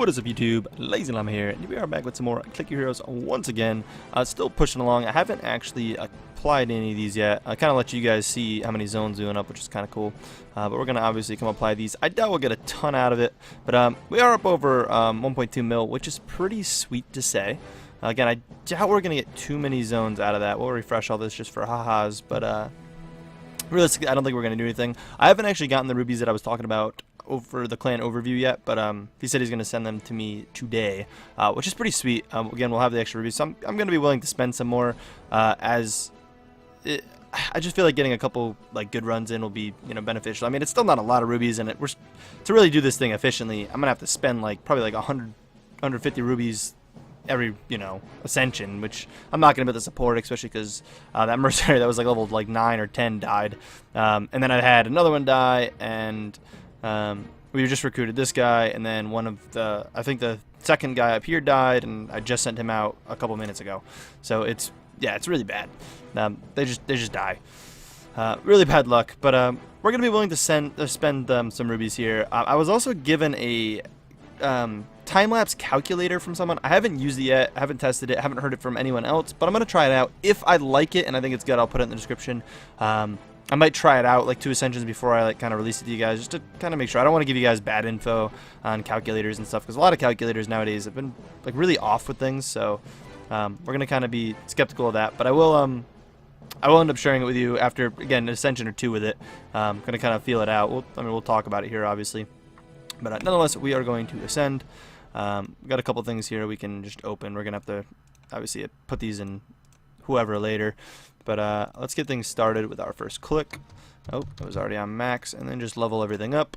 What is up, YouTube? LazeeLlama here, and we are back with some more Click Your Heroes once again. Still pushing along. I haven't actually applied any of these yet. I kind of let you guys see how many zones we went up, which is kind of cool. But we're going to obviously come apply these. I doubt we'll get a ton out of it, but we are up over 1.2 mil, which is pretty sweet to say. Again, I doubt we're going to get too many zones out of that. We'll refresh all this just for ha-has, but realistically, I don't think we're going to do anything. I haven't actually gotten the rubies that I was talking about over the clan overview yet, but he said he's going to send them to me today, which is pretty sweet. Again, we'll have the extra rubies, so I'm going to be willing to spend some more, I just feel like getting a couple good runs in will be beneficial. I mean, it's still not a lot of rubies, and to really do this thing efficiently, I'm going to have to spend probably 100, 150 rubies every Ascension, which I'm not going to be able to support, especially because that mercenary that was level 9 or 10 died, and then I had another one die, and we just recruited this guy, and then one of I think the second guy up here died, and I just sent him out a couple minutes ago. So it's really bad. They just die. Really bad luck. But we're gonna be willing to spend some rubies here. I was also given a time-lapse calculator from someone. I haven't used it yet. I haven't tested it. I haven't heard it from anyone else. But I'm gonna try it out. If I like it and I think it's good, I'll put it in the description. I might try it out 2 Ascensions before I kind of release it to you guys, just to kind of make sure. I don't want to give you guys bad info on calculators and stuff, because a lot of calculators nowadays have been really off with things. So we're gonna kind of be skeptical of that. But I will end up sharing it with you after, again, an Ascension or 2 with it. Gonna kind of feel it out. We'll talk about it here, obviously. But nonetheless, we are going to ascend. We got a couple things here we can just open. We're gonna have to obviously put these in whoever later. But let's get things started with our first click. Oh, it was already on max, and then just level everything up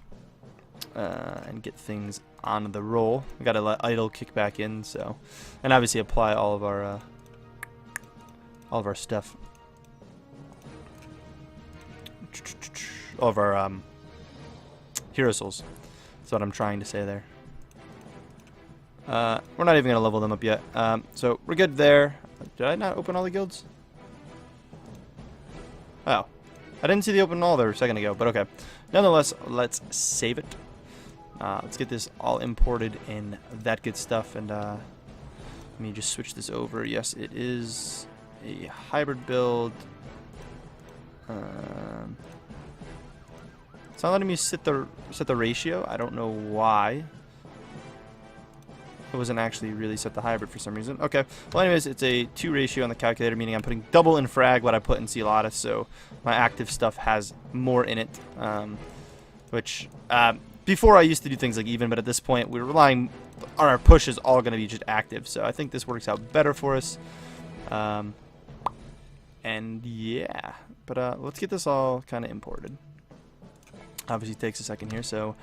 and get things on the roll. We got to let idle kick back in, so, and obviously apply all of our stuff, all of our hero souls. That's what I'm trying to say there. We're not even gonna level them up yet, so we're good there. Did I not open all the guilds? Oh, I didn't see the open all there a second ago, but okay. Nonetheless, let's save it. Let's get this all imported and that good stuff. And let me just switch this over. Yes, it is a hybrid build. It's not letting me set the ratio. I don't know why. It wasn't actually really set the hybrid for some reason. Okay. Well, anyways, it's a 2 ratio on the calculator, meaning I'm putting double in frag what I put in CaptainBubblezzz, so my active stuff has more in it. Which before I used to do things like even, but at this point we're relying on our push is all going to be just active. So I think this works out better for us. And yeah, but let's get this all kind of imported. Obviously, it takes a second here. So,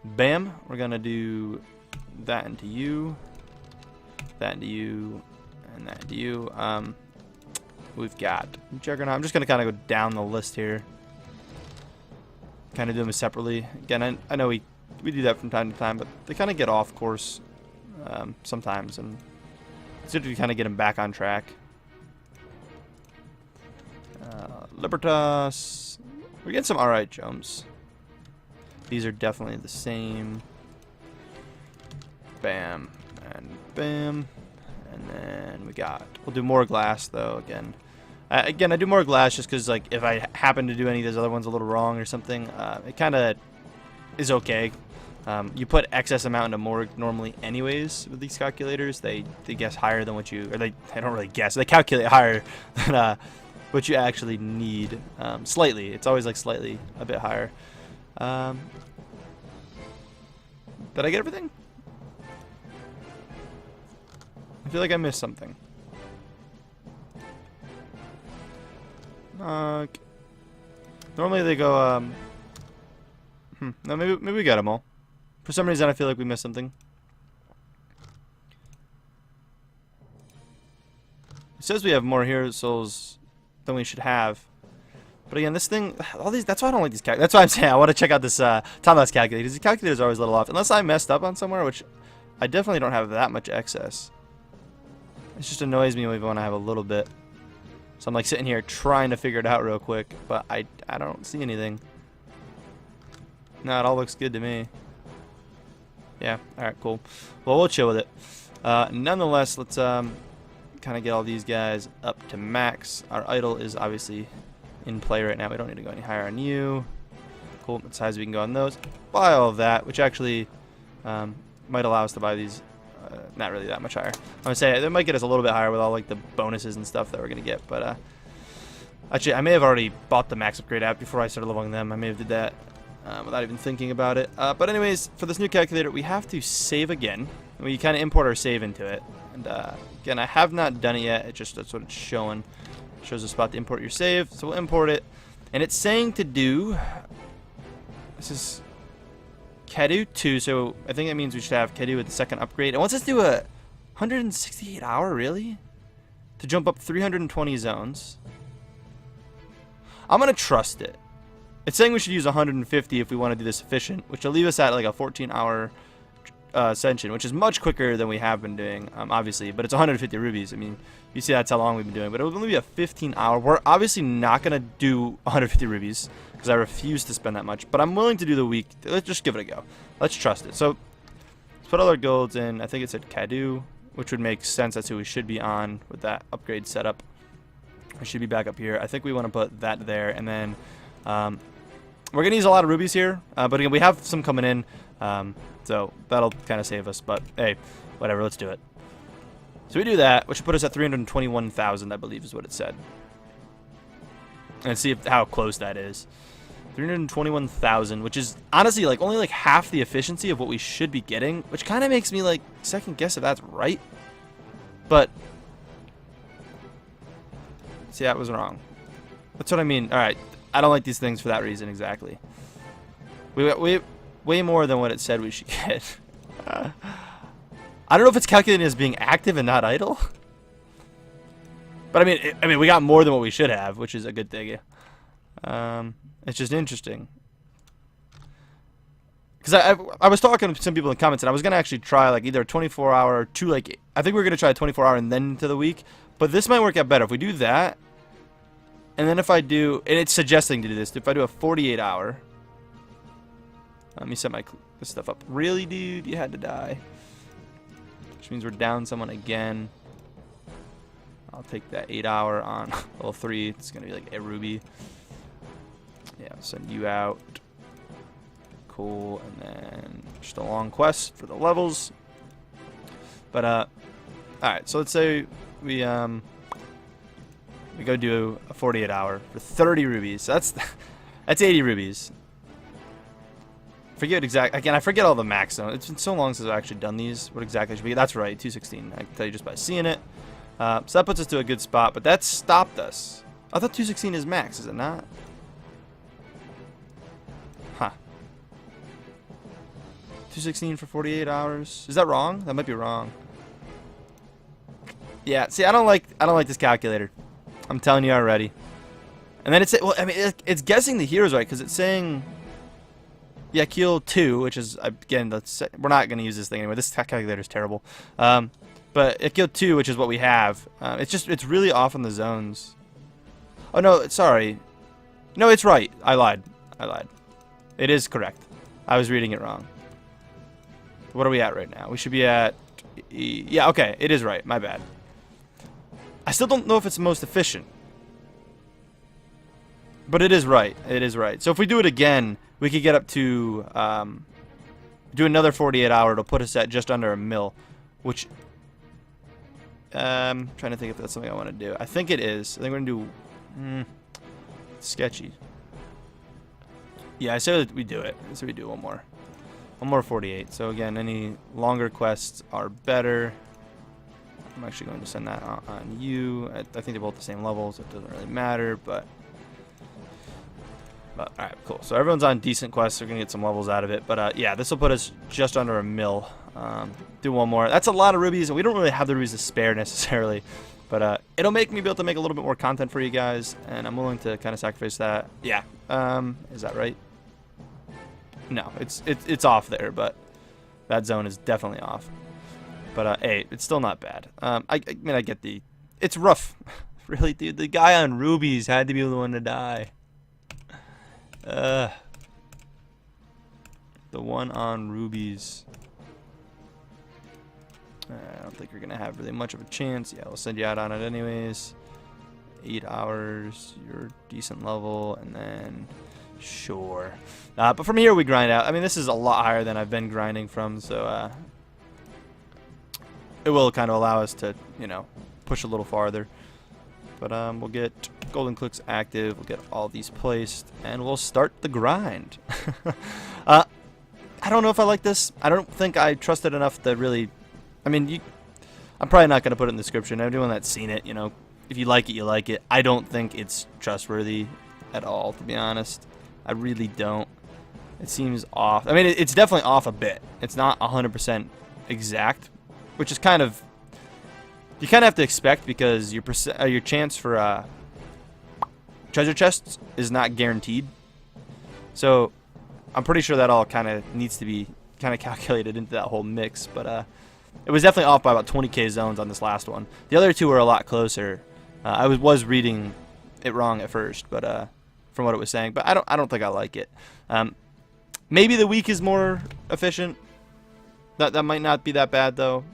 bam, we're gonna do that into you, that into you, and that into you. We've got Juggernaut. I'm just going to kind of go down the list here. Kind of do them separately. Again, I know we do that from time to time, but they kind of get off course sometimes, and it's good to kind of get them back on track. Libertas. We're getting some alright jumps. These are definitely the same. Bam, and bam, and then we'll do more glass though. Again, I do more glass just because if I happen to do any of those other ones a little wrong or something, it kind of is okay. You put excess amount into morgue normally anyways with these calculators. They guess higher than what you, or they don't really guess. They calculate higher than what you actually need. Slightly, it's always slightly a bit higher. Did I get everything? I feel like I missed something. Normally they go, no, maybe we got them all. For some reason I feel like we missed something. It says we have more hero souls than we should have. But again, this thing, all these, that's why I don't like these calculators. That's why I'm saying I want to check out this time-lapse calculator. These calculators are always a little off. Unless I messed up on somewhere, which I definitely don't have that much excess. It just annoys me when I have a little bit. So I'm sitting here trying to figure it out real quick, but I don't see anything. No, it all looks good to me. Yeah. All right. Cool. Well, we'll chill with it. Nonetheless, let's kind of get all these guys up to max. Our idle is obviously in play right now. We don't need to go any higher on you. Cool. That's as high as we can go on those. Buy all of that, which actually might allow us to buy these. Not really that much higher. I'm gonna say it might get us a little bit higher with all like the bonuses and stuff that we're gonna get. But actually, I may have already bought the max upgrade app before I started leveling them. I may have did that without even thinking about it. But anyways, for this new calculator, we have to save again. We kind of import our save into it. And again, I have not done it yet. It just that's what it's showing. It shows a spot to import your save. So we'll import it, and it's saying to do. This is Kedu 2, so I think that means we should have Kedu with the second upgrade. It wants us to do a 168 hour, really? To jump up 320 zones. I'm going to trust it. It's saying we should use 150 if we want to do this efficient, which will leave us at like a 14-hour Ascension, which is much quicker than we have been doing, obviously, but it's 150 rubies. I mean, you see that's how long we've been doing, but it will only be a 15-hour. We're obviously not going to do 150 rubies because I refuse to spend that much, but I'm willing to do the week. Let's just give it a go. Let's trust it. So let's put all our golds in. I think it said Kedu, which would make sense. That's who we should be on with that upgrade setup. We should be back up here. I think we want to put that there, and then we're going to use a lot of rubies here, but again, we have some coming in. So that'll kind of save us, but hey, whatever, let's do it. So we do that, which should put us at 321,000, I believe is what it said. And see how close that is. 321,000, which is honestly like only like half the efficiency of what we should be getting, which kind of makes me like second guess if that's right. But see, that was wrong. That's what I mean. All right, I don't like these things for that reason exactly. We way more than what it said we should get. I don't know if it's calculating as being active and not idle. But I mean, we got more than what we should have, which is a good thing. It's just interesting. Because I was talking to some people in the comments, and I was gonna actually try like either a 24-hour or two. Like I think we are gonna try a 24-hour and then to the week. But this might work out better if we do that. And then if I do, and it's suggesting to do this. If I do a 48-hour. Let me set this stuff up. Really, dude? You had to die. Which means we're down someone again. I'll take that 8-hour on level 3. It's going to be like a ruby. Yeah, I'll send you out. Cool. And then just a long quest for the levels. But, alright. So let's say we go do a 48-hour for 30 rubies. So that's 80 rubies. Forget exact again. I forget all the max zone. It's been so long since I've actually done these. What exactly should we get? That's right, 216. I can tell you just by seeing it. So that puts us to a good spot, but that stopped us. I thought 216 is max, is it not? Huh. 216 for 48 hours. Is that wrong? That might be wrong. Yeah. See, I don't like this calculator. I'm telling you already. And then it's well, I mean, it's guessing the heroes right because it's saying. Yeah, Kill 2, which is, again, we're not going to use this thing anyway. This calculator is terrible. But it Kill 2, which is what we have. It's really off on the zones. Oh, no, sorry. No, it's right. I lied. It is correct. I was reading it wrong. What are we at right now? We should be at... Yeah, okay. It is right. My bad. I still don't know if it's the most efficient. But it is right. It is right. So if we do it again... We could get up to do another 48-hour. It'll put us at just under a mil, which trying to think if that's something I want to do. I think it is. I think we're gonna do sketchy. Yeah, I say that we do it. So we do one more 48. So again, any longer quests are better. I'm actually going to send that on you. I think they're both the same level, so it doesn't really matter, but alright, cool. So everyone's on decent quests. They're going to get some levels out of it. But yeah, this will put us just under a mil. Do one more. That's a lot of rubies, and we don't really have the rubies to spare necessarily. But it'll make me be able to make a little bit more content for you guys, and I'm willing to kind of sacrifice that. Yeah. Is that right? No, it's off there, but that zone is definitely off. But hey, it's still not bad. I mean, I get it's rough. Really, dude. The guy on rubies had to be the one to die. The one on rubies. I don't think you're going to have really much of a chance. Yeah, we'll send you out on it anyways. 8 hours, you're decent level, and then sure. But from here we grind out. I mean, this is a lot higher than I've been grinding from, so it will kind of allow us to, you know, push a little farther. But we'll get golden clicks active, we'll get all these placed, and we'll start the grind. I don't know if I like this. I don't think I trust it enough to really, I mean, I'm probably not going to put it in the description. Anyone that's seen it, you know, if you like it, you like it. I don't think it's trustworthy at all, to be honest. I really don't. It seems off. I mean, it's definitely off a bit. It's not 100% exact, which is kind of, you kind of have to expect, because your chance for treasure chests is not guaranteed. So I'm pretty sure that all kind of needs to be kind of calculated into that whole mix. But it was definitely off by about 20k zones on this last one. The other two were a lot closer. I was reading it wrong at first, but from what it was saying. But I don't think I like it. Maybe the week is more efficient. That might not be that bad though.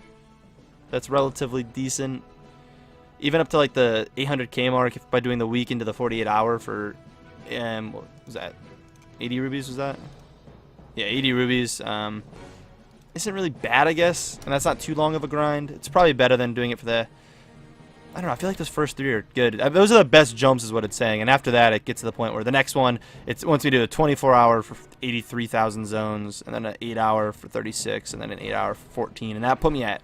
That's relatively decent. Even up to like the 800k mark, if by doing the week into the 48 hour for what was that? 80 rubies was that? Yeah, 80 rubies. Isn't really bad, I guess, and that's not too long of a grind. It's probably better than doing it for the, I don't know, I feel like those first 3 are good. Those are the best jumps is what it's saying, and after that it gets to the point where the next one, it wants me to do a 24 hour for 83,000 zones, and then an 8 hour for 36, and then an 8 hour for 14, and that put me at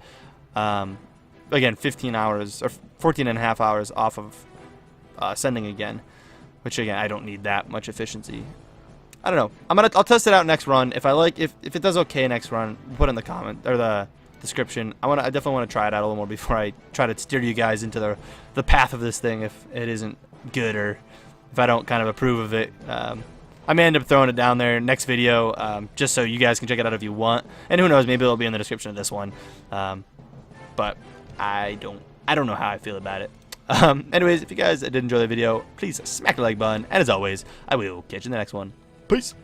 again 15 hours or 14 and a half hours off of sending again, which again I don't need that much efficiency. I don't know. I'll test it out next run. If I like, if it does okay next run, put in the comment or the description. I definitely want to try it out a little more before I try to steer you guys into the path of this thing if it isn't good, or if I don't kind of approve of it. I may end up throwing it down there next video, just so you guys can check it out if you want. And who knows, maybe it'll be in the description of this one. But I don't know how I feel about it. Anyways, if you guys did enjoy the video, please smack the like button. And as always, I will catch you in the next one. Peace.